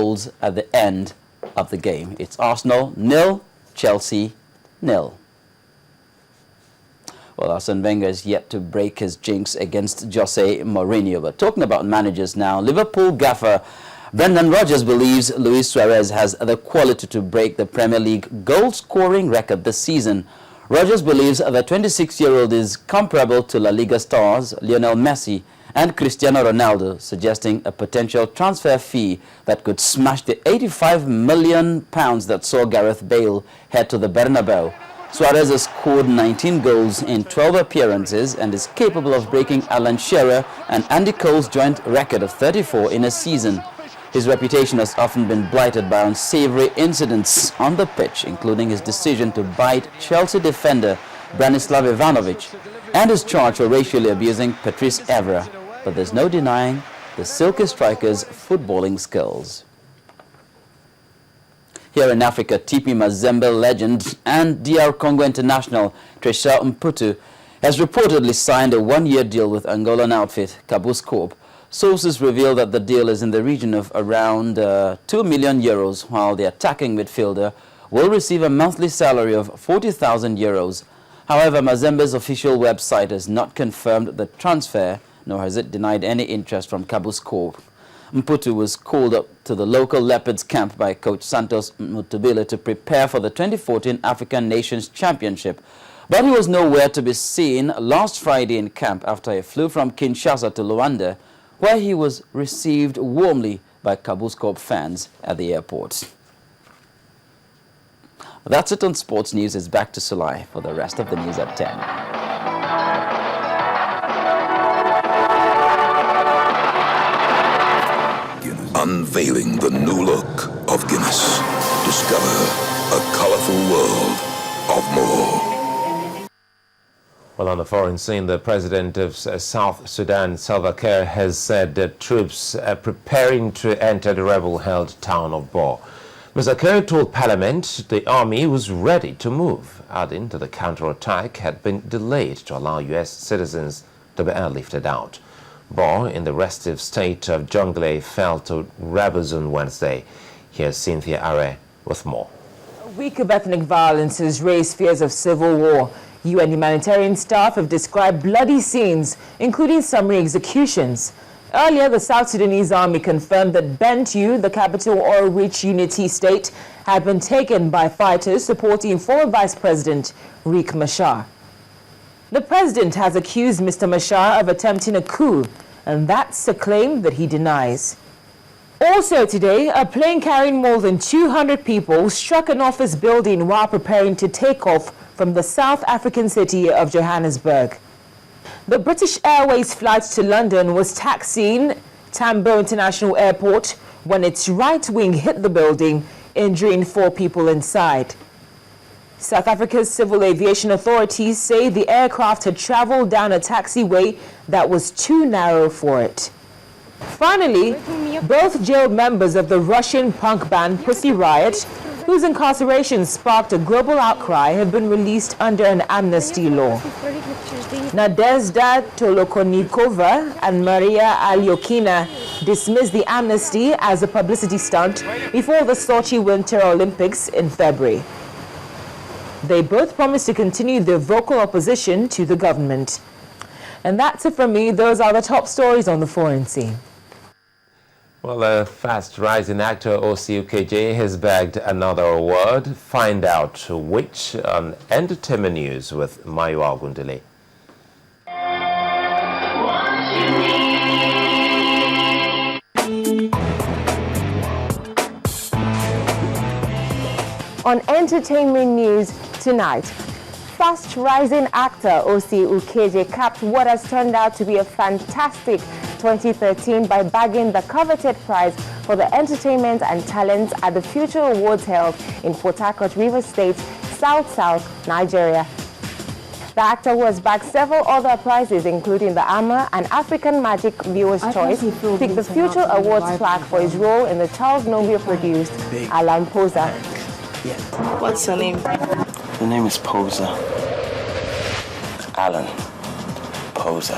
goals at the end of the game. It's Arsenal 0, Chelsea 0. Well, Arsene Wenger is yet to break his jinx against Jose Mourinho. But talking about managers now, Liverpool gaffer Brendan Rodgers believes Luis Suarez has the quality to break the Premier League goal-scoring record this season. Rodgers believes the 26-year-old is comparable to La Liga stars Lionel Messi and Cristiano Ronaldo, suggesting a potential transfer fee that could smash the £85 million that saw Gareth Bale head to the Bernabeu. Suarez has scored 19 goals in 12 appearances and is capable of breaking Alan Shearer and Andy Cole's joint record of 34 in a season. His reputation has often been blighted by unsavory incidents on the pitch, including his decision to bite Chelsea defender Branislav Ivanovic and his charge for racially abusing Patrice Evra. But there's no denying the silky striker's footballing skills. Here in Africa, TP Mazembe legend and DR Congo international Tresha Mputu has reportedly signed a one-year deal with Angolan outfit Cabus Corp. Sources reveal that the deal is in the region of around €2 million, while the attacking midfielder will receive a monthly salary of €40,000. However, Mazembe's official website has not confirmed the transfer, nor has it denied any interest from Cabus Corp. Mputu was called up to the local Leopards camp by coach Santos Mutubile to prepare for the 2014 African Nations Championship. But he was nowhere to be seen last Friday in camp after he flew from Kinshasa to Luanda, where he was received warmly by Cabus Corp fans at the airport. That's it on Sports News. It's back to Sulai for the rest of the news at 10. Unveiling the new look of Guinness. Discover a colorful world of more. Well, on the foreign scene, the president of South Sudan, Salva Kiir, has said that troops are preparing to enter the rebel-held town of Bor. Mr. Kiir told Parliament the army was ready to move, adding that the counterattack had been delayed to allow U.S. citizens to be airlifted out. Bor, in the restive state of Jonglei, fell to rebels on Wednesday. Here's Cynthia Are with more. A week of ethnic violence has raised fears of civil war. UN humanitarian staff have described bloody scenes, including summary executions. Earlier, the South Sudanese army confirmed that Bentiu, the capital oil-rich unity state, had been taken by fighters supporting former Vice President Riek Machar. The president has accused Mr. Machar of attempting a coup, and that's a claim that he denies. Also today, a plane carrying more than 200 people struck an office building while preparing to take off from the South African city of Johannesburg. The British Airways flight to London was taxiing Tambo International Airport when its right wing hit the building, injuring 4 people inside. South Africa's civil aviation authorities say the aircraft had traveled down a taxiway that was too narrow for it. Finally, both jailed members of the Russian punk band Pussy Riot, whose incarceration sparked a global outcry, have been released under an amnesty law. Nadezhda Tolokonikova and Maria Alyokina dismissed the amnesty as a publicity stunt before the Sochi Winter Olympics in February. They both promised to continue their vocal opposition to the government. And that's it from me. Those are the top stories on the foreign scene. Well, a fast-rising actor, O.C. Ukeje, has bagged another award. Find out which on Entertainment News with Mayo Agundele. On Entertainment News tonight, fast-rising actor O.C. Ukeje capped what has turned out to be a fantastic 2013 by bagging the coveted prize for the entertainment and talents at the Future Awards held in Port Harcourt, Rivers State, South, Nigeria. The actor who has bagged several other prizes, including the AMA and African Magic Viewer's Choice, picked the Future Awards plaque for his role in the Charles Nobia-produced Alan Posa. What's your name? The name is Posa. Alan Posa.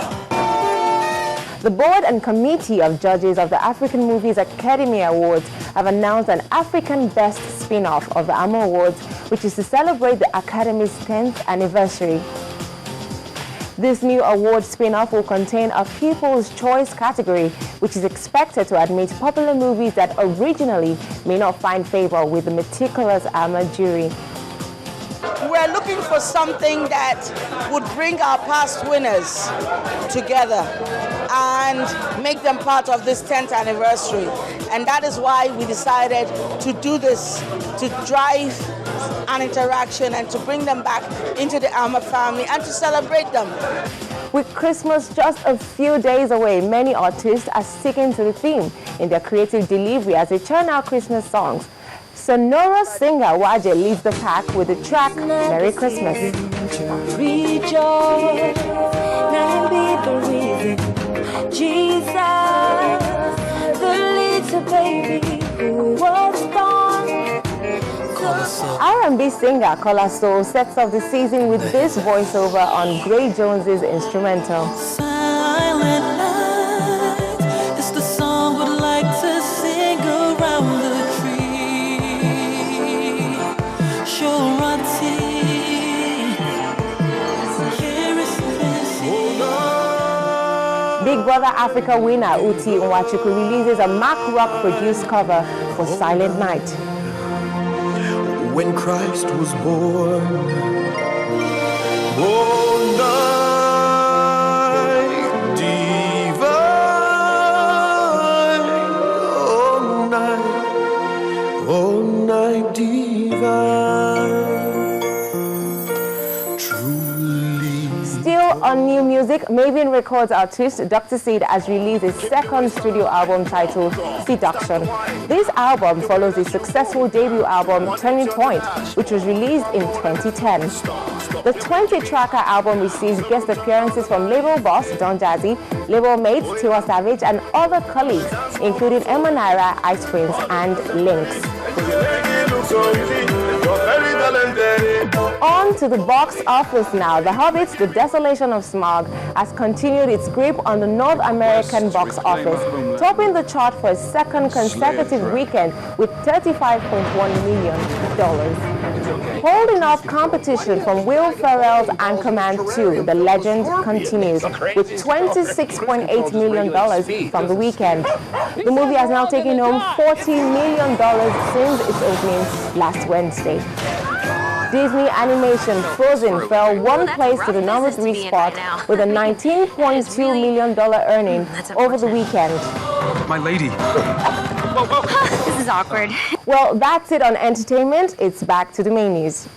The board and committee of judges of the African Movies Academy Awards have announced an African Best spin-off of the AMA Awards, which is to celebrate the Academy's 10th anniversary. This new award spin-off will contain a People's Choice category, which is expected to admit popular movies that originally may not find favor with the meticulous AMA jury. We're looking for something that would bring our past winners together and make them part of this 10th anniversary. And that is why we decided to do this, to drive an interaction and to bring them back into the AMA family and to celebrate them. With Christmas just a few days away, many artists are sticking to the theme in their creative delivery as they churn out Christmas songs. Sonora singer Waje leads the pack with the track Merry Christmas. Rejoice, now be the reason. Jesus, the little baby who was born. R&B singer Kola Soul sets off the season with this voiceover on Gray Jones's instrumental. Silent night is the song we'd like to sing around the Big Brother Africa winner Uti Nwachukwu releases a Mac Rock produced cover for Silent Night. When Christ was born, oh night divine, oh night divine, truly. Still on new music, Maven Records artist Dr. Seed has released his second studio album titled Seduction. This album follows his successful debut album Turning Point, which was released in 2010. The 20-tracker album receives guest appearances from label boss Don Jazzy, label mates Tiwa Savage, and other colleagues, including Emma Naira, Ice Prince, and Lynx. On to the box office now. The Hobbit, The Desolation of Smaug, has continued its grip on the North American box office, topping the chart for a second consecutive weekend with $35.1 million. Holding off competition from Will Ferrell's Anchorman 2, The Legend continues with $26.8 million from the weekend. The movie has now taken home $40 million since its opening last Wednesday. Disney animation Frozen fell one place to the number 3 spot with a $19.2 million earning over the weekend. My lady. This is awkward. Well, that's it on entertainment. It's back to the main news.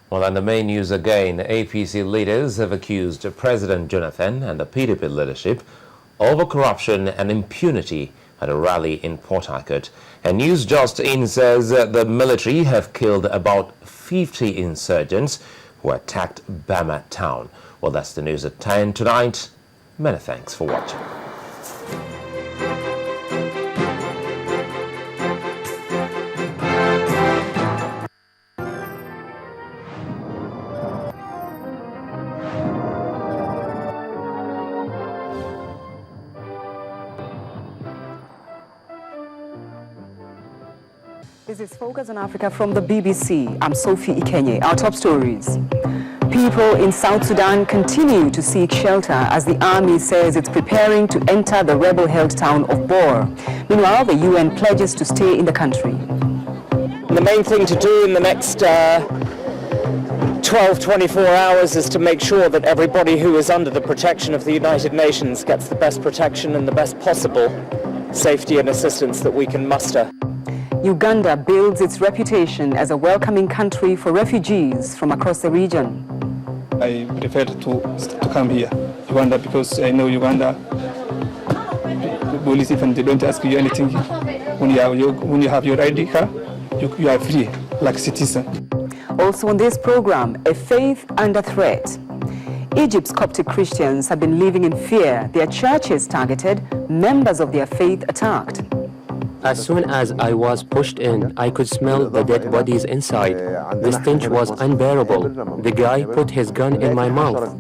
Well, and the main news again, APC leaders have accused President Jonathan and the PDP leadership of corruption and impunity at a rally in Port Harcourt. And News Just In says the military have killed about 50 insurgents who attacked Bama town. Well, that's the news at 10 tonight. Many thanks for watching. This is Focus on Africa from the BBC. I'm Sophie Ikenye. Our top stories. People in South Sudan continue to seek shelter as the army says it's preparing to enter the rebel-held town of Bor. Meanwhile, the UN pledges to stay in the country. The main thing to do in the next 12-24 hours is to make sure that everybody who is under the protection of the United Nations gets the best protection and the best possible safety and assistance that we can muster. Uganda builds its reputation as a welcoming country for refugees from across the region. I prefer to come here, Uganda, because I know Uganda, the police, even they don't ask you anything. When you have your ID card, you are free, like citizen. Also on this program, a faith under threat. Egypt's Coptic Christians have been living in fear. Their churches targeted, members of their faith attacked. As soon as I was pushed in, I could smell the dead bodies inside. The stench was unbearable. The guy put his gun in my mouth.